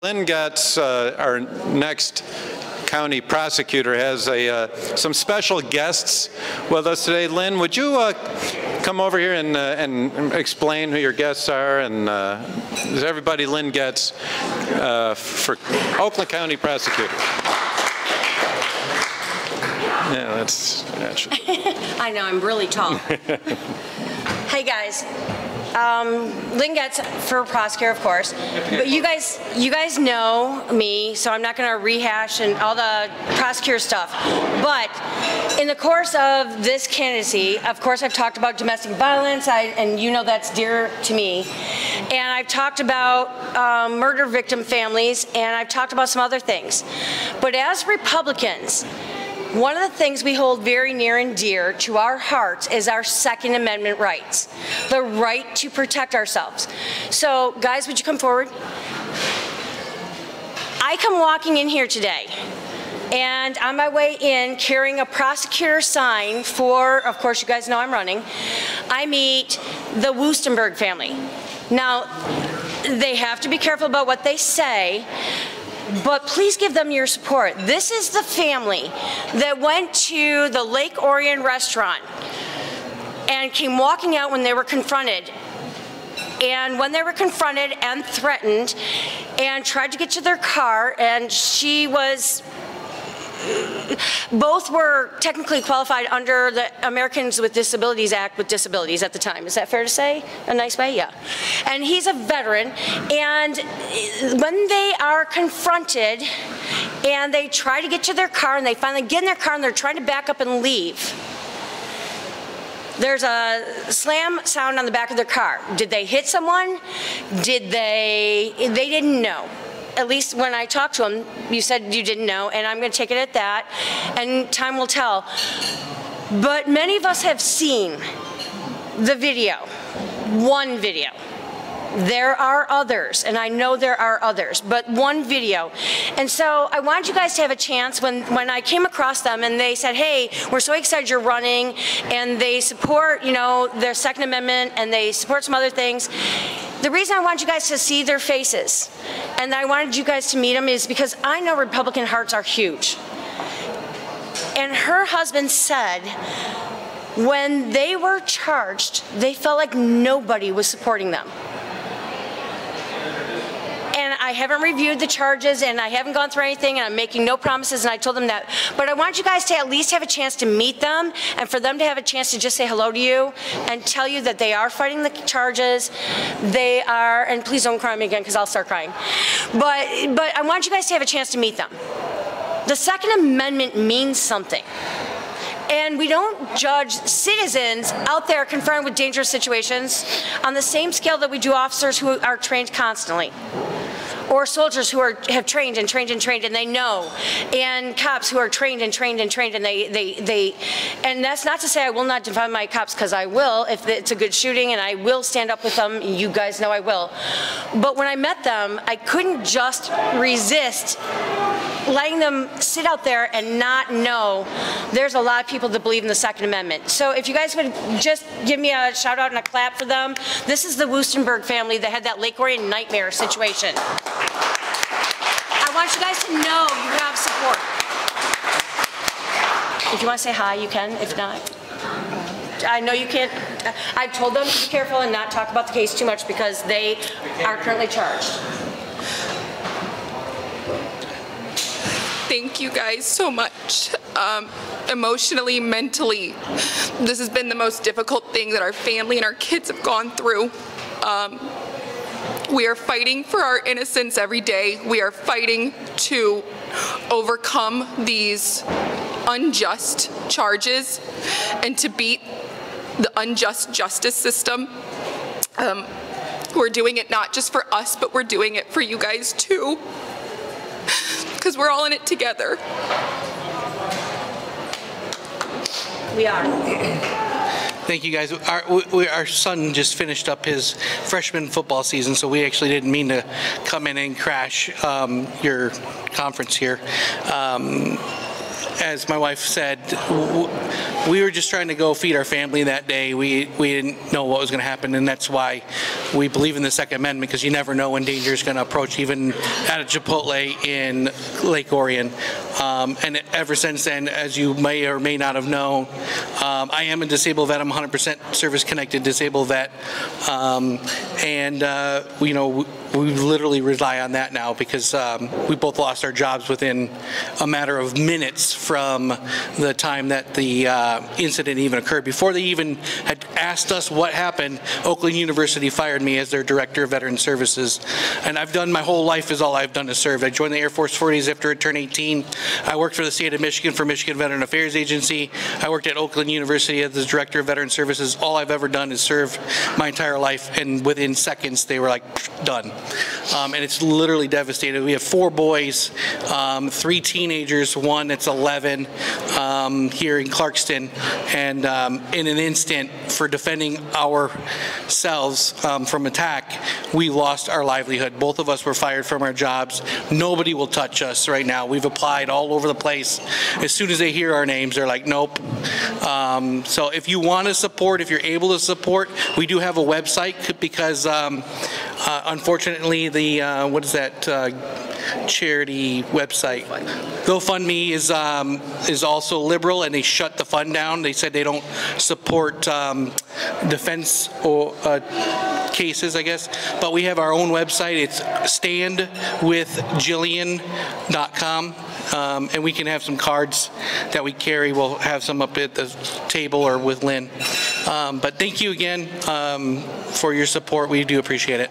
Lin Goetz, our next county prosecutor, has some special guests with us today. Lin, would you come over here and explain who your guests are? And is everybody Lin Goetz for Oakland County prosecutor? Yeah, that's I know, I'm really tall. Hey guys. Lin Goetz for prosecutor, of course, but you guys know me, so I'm not going to rehash and all the prosecutor stuff. But in the course of this candidacy, of course, I've talked about domestic violence, and you know that's dear to me. And I've talked about murder victim families, and I've talked about some other things. But as Republicans, one of the things we hold very near and dear to our hearts is our Second Amendment rights, the right to protect ourselves. So, guys, would you come forward? I come walking in here today, and on my way in, carrying a prosecutor sign for, of course, you guys know I'm running, I meet the Wuestenberg family. Now, they have to be careful about what they say, but please give them your support. This is the family that went to the Lake Orion restaurant and came walking out when they were confronted. And when they were confronted and threatened and tried to get to their car, and she was, both were technically qualified under the Americans with Disabilities Act with disabilities at the time. Is that fair to say? A nice way? Yeah. And he's a veteran, and when they are confronted and they try to get to their car and they finally get in their car and they're trying to back up and leave, there's a slam sound on the back of their car. Did they hit someone? Did they didn't know. At least when I talked to him, you said you didn't know, and I'm going to take it at that, and time will tell. But many of us have seen the video, one video. There are others, and I know there are others, but one video. And so I wanted you guys to have a chance when I came across them and they said, hey, we're so excited you're running, and they support, you know, their Second Amendment, and they support some other things. The reason I wanted you guys to see their faces and I wanted you guys to meet them is because I know Republican hearts are huge. And her husband said when they were charged, they felt like nobody was supporting them. And I haven't reviewed the charges, and I haven't gone through anything, and I'm making no promises, and I told them that. But I want you guys to at least have a chance to meet them, and for them to have a chance to just say hello to you and tell you that they are fighting the charges. They are, and please don't cry me again because I'll start crying. But I want you guys to have a chance to meet them. The Second Amendment means something. And we don't judge citizens out there confronted with dangerous situations on the same scale that we do officers who are trained constantly, or soldiers who have trained and trained and trained and they know, and cops who are trained and trained and trained, and and that's not to say I will not defend my cops, because I will if it's a good shooting, and I will stand up with them. You guys know I will. But when I met them, I couldn't just resist letting them sit out there and not know there's a lot of people that believe in the Second Amendment. So if you guys would just give me a shout out and a clap for them. This is the Wuestenberg family that had that Lake Orion nightmare situation. I want you guys to know you have support. If you want to say hi, you can. If not, I know you can't. I've told them to be careful and not talk about the case too much because they are currently charged. Thank you guys so much. Emotionally, mentally, this has been the most difficult thing that our family and our kids have gone through. We are fighting for our innocence every day. We are fighting to overcome these unjust charges and to beat the unjust justice system. We're doing it not just for us, but we're doing it for you guys too, because we're all in it together. We are. Thank you, guys. Our son just finished up his freshman football season, so we actually didn't mean to come in and crash your conference here. as my wife said, we were just trying to go feed our family that day. We didn't know what was going to happen, and that's why we believe in the Second Amendment, because you never know when danger is going to approach, even at a Chipotle in Lake Orion. And ever since then, as you may or may not have known, I am a disabled vet. I'm 100% service-connected disabled vet, and you know, we literally rely on that now, because we both lost our jobs within a matter of minutes from the time that the incident even occurred. Before they even had asked us what happened, Oakland University fired me as their director of veteran services. And I've done, my whole life is all I've done is served. I joined the Air Force 40s after I turned 18. I worked for the state of Michigan for Michigan Veteran Affairs Agency. I worked at Oakland University as the director of veteran services. All I've ever done is serve my entire life, and within seconds they were like, done. And it's literally devastating. We have 4 boys, 3 teenagers, one that's 11 here in Clarkston, and in an instant, for defending ourselves from attack, we lost our livelihood. Both of us were fired from our jobs. Nobody will touch us right now. We've applied all over the place. As soon as they hear our names, they're like, nope. So if you want to support, if you're able to support, we do have a website, because unfortunately the what is that charity website? GoFundMe is also liberal, and they shut the fund down. They said they don't support defense or cases, I guess. But we have our own website. It's standwithjillian.com. And we can have some cards that we carry. We'll have some up at the table or with Lynn. But thank you again for your support. We do appreciate it.